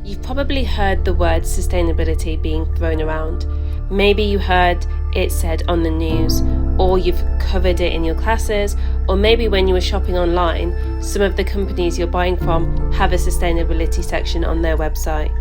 You've probably heard the word sustainability being thrown around. Maybe you heard it said on the news, or you've covered it in your classes, or maybe when you were shopping online, some of the companies you're buying from have a sustainability section on their website.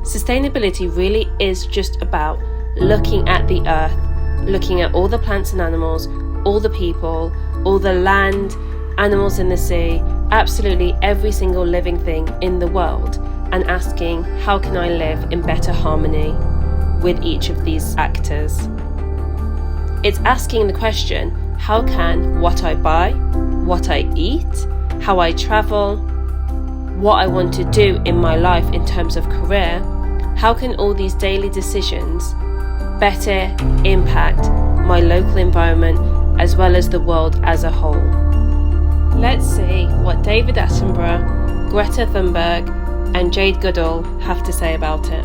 Sustainability really is just about looking at the earth, looking at all the plants and animals, all the people, all the land, animals in the sea, absolutely every single living thing in the world, and asking, how can I live in better harmony with each of these actors? It's asking the question, how can what I buy, what I eat, how I travel, what I want to do in my life in terms of career, how can all these daily decisions better impact my local environment as well as the world as a whole? Let's see what David Attenborough, Greta Thunberg, and Jade Goodall have to say about it.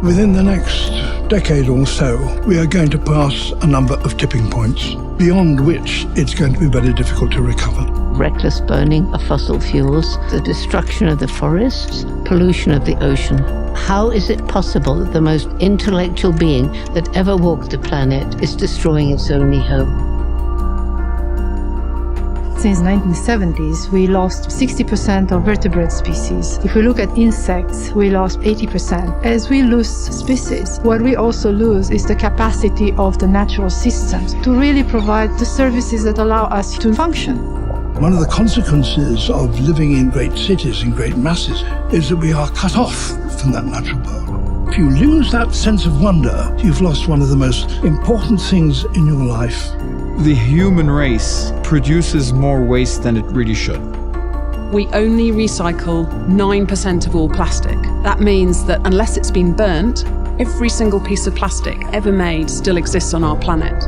Within the next decade or so, we are going to pass a number of tipping points, beyond which it's going to be very difficult to recover. Reckless burning of fossil fuels, the destruction of the forests, pollution of the ocean. How is it possible that the most intellectual being that ever walked the planet is destroying its only home? Since 1970s, we lost 60% of vertebrate species. If we look at insects, we lost 80%. As we lose species, what we also lose is the capacity of the natural systems to really provide the services that allow us to function. One of the consequences of living in great cities, in great masses, is that we are cut off from that natural world. If you lose that sense of wonder, you've lost one of the most important things in your life. The human race produces more waste than it really should. We only recycle 9% of all plastic. That means that unless it's been burnt, every single piece of plastic ever made still exists on our planet.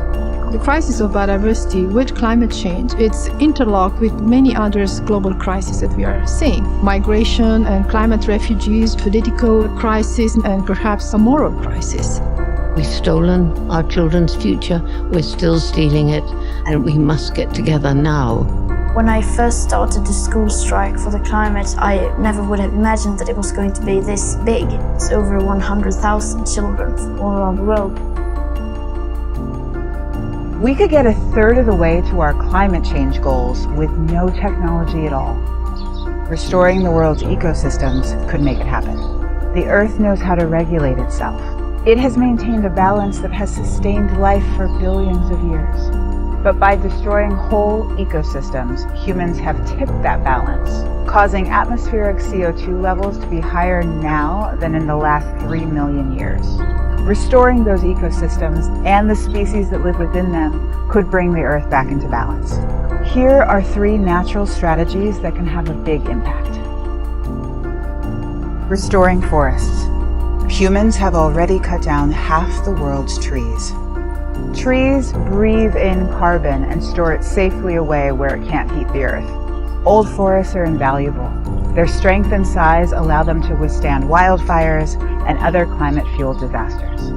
The crisis of biodiversity with climate change, it's interlocked with many other global crises that we are seeing. Migration and climate refugees, political crisis, and perhaps a moral crisis. We've stolen our children's future, we're still stealing it, and we must get together now. When I first started the school strike for the climate, I never would have imagined that it was going to be this big. It's over 100,000 children from all around the world. We could get a third of the way to our climate change goals with no technology at all. Restoring the world's ecosystems could make it happen. The Earth knows how to regulate itself. It has maintained a balance that has sustained life for billions of years. But by destroying whole ecosystems, humans have tipped that balance, causing atmospheric CO2 levels to be higher now than in the last 3 million years. Restoring those ecosystems and the species that live within them could bring the Earth back into balance. Here are 3 natural strategies that can have a big impact. Restoring forests. Humans have already cut down half the world's trees. Trees breathe in carbon and store it safely away where it can't heat the earth. Old forests are invaluable. Their strength and size allow them to withstand wildfires and other climate-fueled disasters.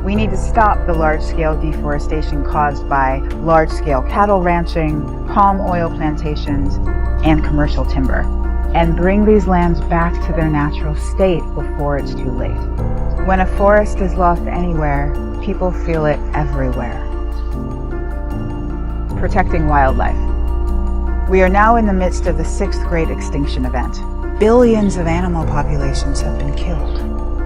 We need to stop the large-scale deforestation caused by large-scale cattle ranching, palm oil plantations, and commercial timber, and bring these lands back to their natural state before it's too late. When a forest is lost anywhere, people feel it everywhere. Protecting wildlife. We are now in the midst of the 6th great extinction event. Billions of animal populations have been killed.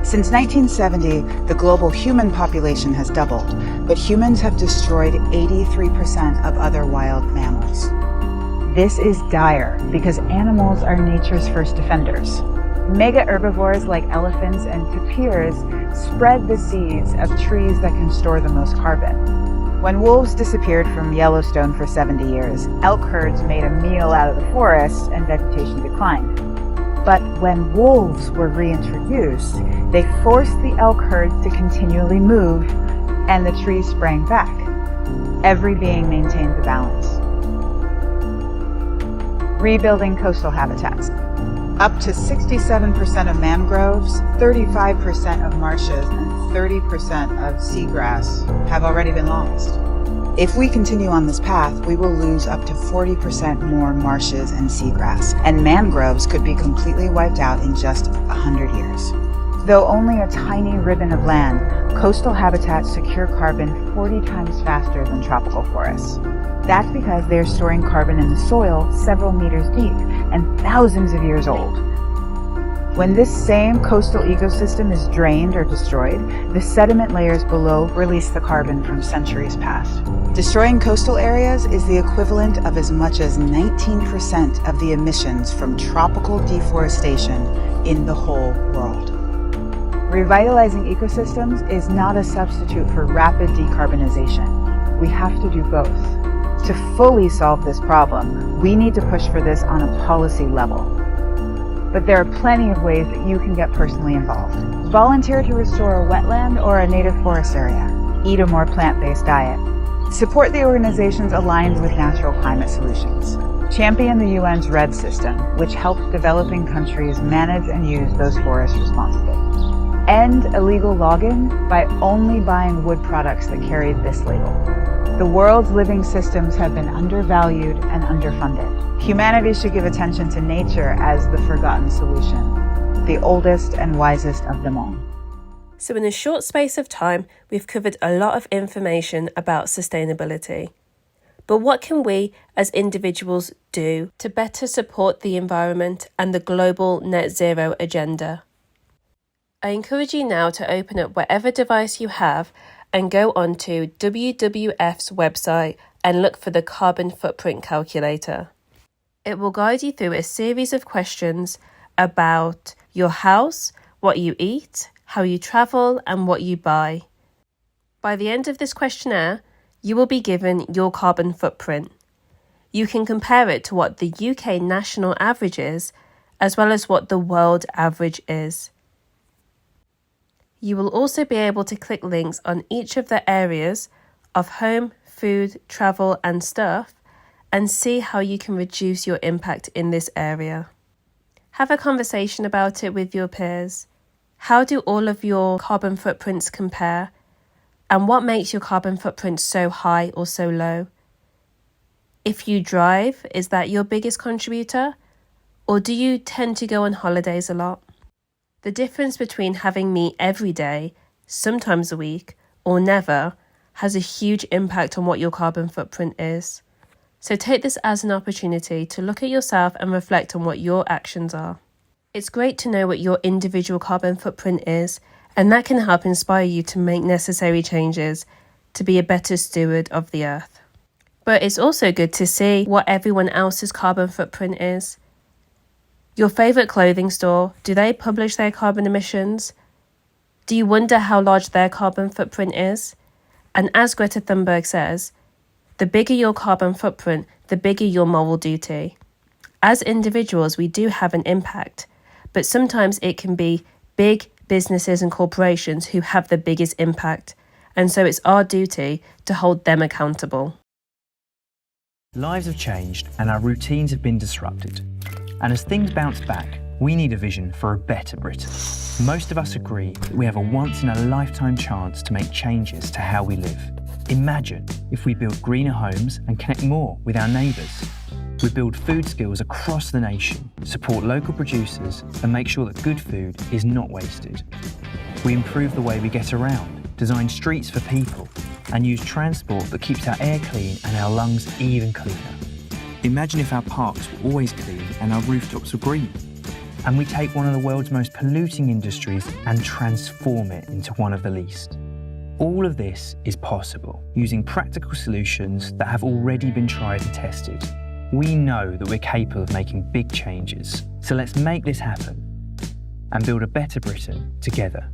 Since 1970, the global human population has doubled, but humans have destroyed 83% of other wild mammals. This is dire because animals are nature's first defenders. Mega herbivores like elephants and tapirs spread the seeds of trees that can store the most carbon. When wolves disappeared from Yellowstone for 70 years, elk herds made a meal out of the forest and vegetation declined. But when wolves were reintroduced, they forced the elk herds to continually move, and the trees sprang back. Every being maintained the balance. Rebuilding coastal habitats. Up to 67% of mangroves, 35% of marshes, and 30% of seagrass have already been lost. If we continue on this path, we will lose up to 40% more marshes and seagrass, and mangroves could be completely wiped out in just 100 years. Though only a tiny ribbon of land, coastal habitats secure carbon 40 times faster than tropical forests. That's because they're storing carbon in the soil several meters deep and thousands of years old. When this same coastal ecosystem is drained or destroyed, the sediment layers below release the carbon from centuries past. Destroying coastal areas is the equivalent of as much as 19% of the emissions from tropical deforestation in the whole world. Revitalizing ecosystems is not a substitute for rapid decarbonization. We have to do both. To fully solve this problem, we need to push for this on a policy level. But there are plenty of ways that you can get personally involved. Volunteer to restore a wetland or a native forest area. Eat a more plant-based diet. Support the organizations aligned with natural climate solutions. Champion the UN's REDD system, which helps developing countries manage and use those forests responsibly. End illegal logging by only buying wood products that carry this label. The world's living systems have been undervalued and underfunded. Humanity should give attention to nature as the forgotten solution, the oldest and wisest of them all. So in a short space of time, we've covered a lot of information about sustainability. But what can we as individuals do to better support the environment and the global net zero agenda? I encourage you now to open up whatever device you have and go onto WWF's website and look for the carbon footprint calculator. It will guide you through a series of questions about your house, what you eat, how you travel, and what you buy. By the end of this questionnaire, you will be given your carbon footprint. You can compare it to what the UK national average is, as well as what the world average is. You will also be able to click links on each of the areas of home, food, travel, and stuff, and see how you can reduce your impact in this area. Have a conversation about it with your peers. How do all of your carbon footprints compare? And what makes your carbon footprint so high or so low? If you drive, is that your biggest contributor? Or do you tend to go on holidays a lot? The difference between having meat every day, sometimes a week, or never, has a huge impact on what your carbon footprint is. So take this as an opportunity to look at yourself and reflect on what your actions are. It's great to know what your individual carbon footprint is, and that can help inspire you to make necessary changes to be a better steward of the earth. But it's also good to see what everyone else's carbon footprint is. Your favourite clothing store, do they publish their carbon emissions? Do you wonder how large their carbon footprint is? And as Greta Thunberg says, the bigger your carbon footprint, the bigger your moral duty. As individuals, we do have an impact, but sometimes it can be big businesses and corporations who have the biggest impact, and so it's our duty to hold them accountable. Lives have changed and our routines have been disrupted. And as things bounce back, we need a vision for a better Britain. Most of us agree that we have a once-in-a-lifetime chance to make changes to how we live. Imagine if we build greener homes and connect more with our neighbours. We build food skills across the nation, support local producers, and make sure that good food is not wasted. We improve the way we get around, design streets for people, and use transport that keeps our air clean and our lungs even cleaner. Imagine if our parks were always clean and our rooftops were green. And we take one of the world's most polluting industries and transform it into one of the least. All of this is possible using practical solutions that have already been tried and tested. We know that we're capable of making big changes, so let's make this happen and build a better Britain together.